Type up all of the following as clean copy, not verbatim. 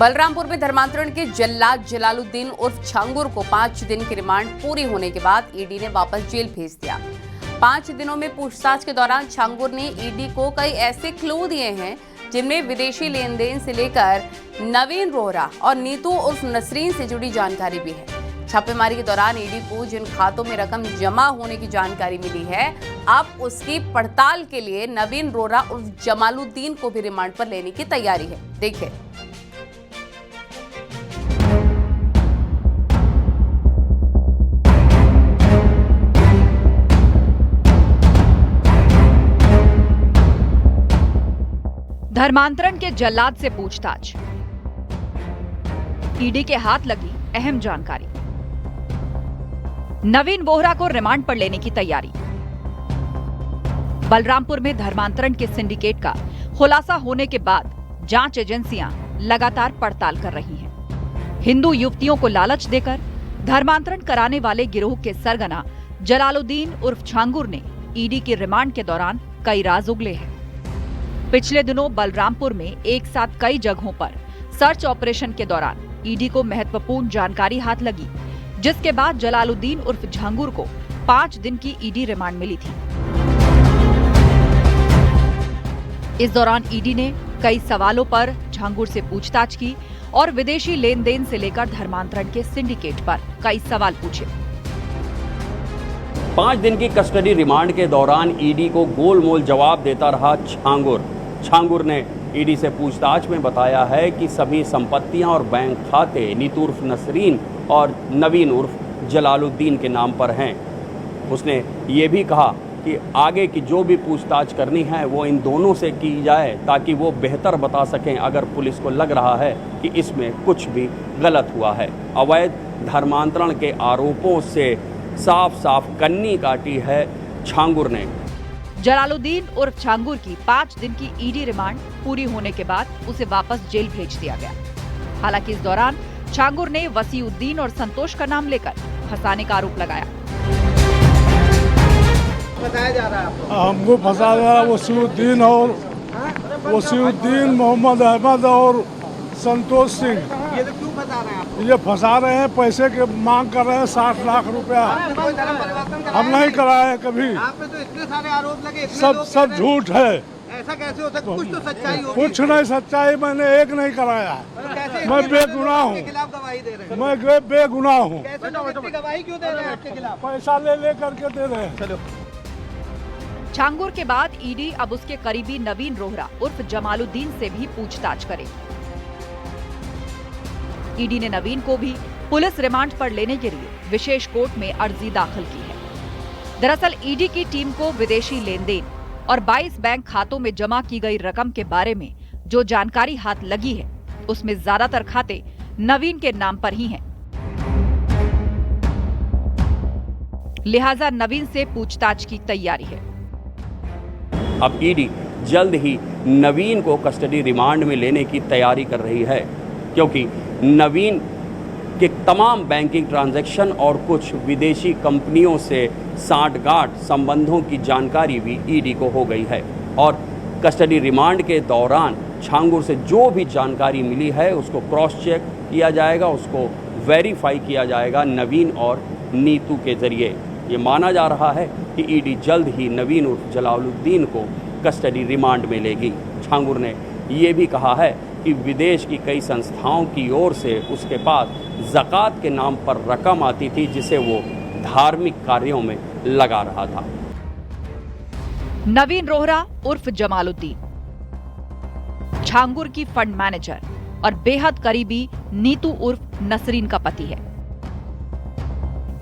बलरामपुर में धर्मांतरण के जल्लाद जलालुद्दीन उर्फ छांगुर को 5 दिन की रिमांड पूरी होने के बाद ईडी ने वापस जेल भेज दिया। 5 दिनों में पूछताछ के दौरान छांगुर ने ईडी को कई ऐसे क्लू दिए हैं जिनमें विदेशी लेन देन से लेकर नवीन रोहरा और नीतू उर्फ नसरीन से जुड़ी जानकारी भी है। छापेमारी के दौरान ईडी को जिन खातों में रकम जमा होने की जानकारी मिली है, अब उसकी पड़ताल के लिए नवीन रोहरा उर्फ जमालुद्दीन को भी रिमांड पर लेने की तैयारी है। देखिए। धर्मांतरण के जल्लाद से पूछताछ, ईडी के हाथ लगी अहम जानकारी, नवीन वोहरा को रिमांड पर लेने की तैयारी। बलरामपुर में धर्मांतरण के सिंडिकेट का खुलासा होने के बाद जांच एजेंसियां लगातार पड़ताल कर रही हैं। हिंदू युवतियों को लालच देकर धर्मांतरण कराने वाले गिरोह के सरगना जलालुद्दीन उर्फ छांगुर ने ईडी की रिमांड के दौरान कई राज उगले हैं। पिछले दिनों बलरामपुर में एक साथ कई जगहों पर सर्च ऑपरेशन के दौरान ईडी को महत्वपूर्ण जानकारी हाथ लगी, जिसके बाद जलालुद्दीन उर्फ छांगुर को 5 दिन की ईडी रिमांड मिली थी। इस दौरान ईडी ने कई सवालों पर छांगुर से पूछताछ की और विदेशी लेन देन से लेकर धर्मांतरण के सिंडिकेट पर कई सवाल पूछे। 5 दिन की कस्टडी रिमांड के दौरान ईडी को गोलमोल जवाब देता रहा छांगुर ने ईडी से पूछताछ में बताया है कि सभी संपत्तियां और बैंक खाते नीतू उर्फ नसरीन और नवीन उर्फ जलालुद्दीन के नाम पर हैं। उसने ये भी कहा कि आगे की जो भी पूछताछ करनी है वो इन दोनों से की जाए ताकि वो बेहतर बता सकें अगर पुलिस को लग रहा है कि इसमें कुछ भी गलत हुआ है। अवैध धर्मांतरण के आरोपों से साफ साफ कन्नी काटी है छांगुर ने। जलालुद्दीन उर्फ छांगुर की 5 दिन की ईडी रिमांड पूरी होने के बाद उसे वापस जेल भेज दिया गया। हालांकि इस दौरान छांगुर ने वसीउद्दीन और संतोष का नाम लेकर फंसाने का आरोप लगाया। बताया जा रहा है आपको? हमको फंसा रहा है वसीउद्दीन, मोहम्मद अहमद और संतोष सिंह। ये तो क्यों फंसा रहे हैं आपको? ये फंसा रहे हैं, पैसे के मांग कर रहे हैं 60 लाख रुपया। हम नहीं कराए कभी। आप पे तो इतने सारे आरोप लगे, सब झूठ है। ऐसा कैसे हो सकता है? कुछ तो सच्चाई होगी। कुछ नहीं सच्चाई, मैंने एक नहीं कराया। मैं बेगुनाह हूँ। खिलाफ गवाही दे रहे हैं। मैं बेगुनाह हूँ। गवाही क्यों दे रहे हैं आपके खिलाफ? पैसा ले करके दे रहे हैं। चलो। छांगुर के बाद ईडी अब उसके करीबी नवीन रोहरा उर्फ जमालुद्दीन से भी पूछताछ करेगी। ईडी ने नवीन को भी पुलिस रिमांड पर लेने के लिए विशेष कोर्ट में अर्जी दाखिल की है। दरअसल ईडी की टीम को विदेशी लेन देन और 22 बैंक खातों में जमा की गई रकम के बारे में जो जानकारी हाथ लगी है, उसमें ज्यादातर खाते नवीन के नाम पर ही हैं। लिहाजा नवीन से पूछताछ की तैयारी है। अब ईडी जल्द ही नवीन को कस्टडी रिमांड में लेने की तैयारी कर रही है, क्योंकि नवीन के तमाम बैंकिंग ट्रांजैक्शन और कुछ विदेशी कंपनियों से सांठगांठ संबंधों की जानकारी भी ईडी को हो गई है। और कस्टडी रिमांड के दौरान छांगुर से जो भी जानकारी मिली है उसको क्रॉस चेक किया जाएगा, उसको वेरीफाई किया जाएगा नवीन और नीतू के जरिए। ये माना जा रहा है कि ईडी जल्द ही नवीन उर्फ जलालुद्दीन को कस्टडी रिमांड में लेगी। छांगुर ने ये भी कहा है कि विदेश की कई संस्थाओं की ओर से उसके पास ज़कात के नाम पर रकम आती थी जिसे वो धार्मिक कार्यों में लगा रहा था। नवीन रोहरा उर्फ जमालुद्दीन छांगुर की फंड मैनेजर और बेहद करीबी नीतू उर्फ नसरीन का पति है।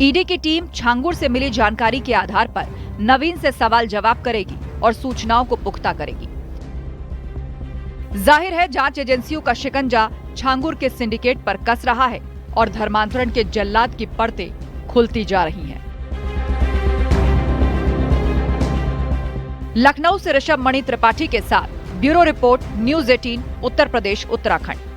ईडी की टीम छांगुर से मिली जानकारी के आधार पर नवीन से सवाल जवाब करेगी और सूचनाओं को पुख्ता करेगी। जाहिर है जांच एजेंसियों का शिकंजा छांगुर के सिंडिकेट पर कस रहा है और धर्मांतरण के जल्लाद की परतें खुलती जा रही हैं। लखनऊ से ऋषभ मणि त्रिपाठी के साथ bureau report, news 18 Uttar Pradesh Uttarakhand.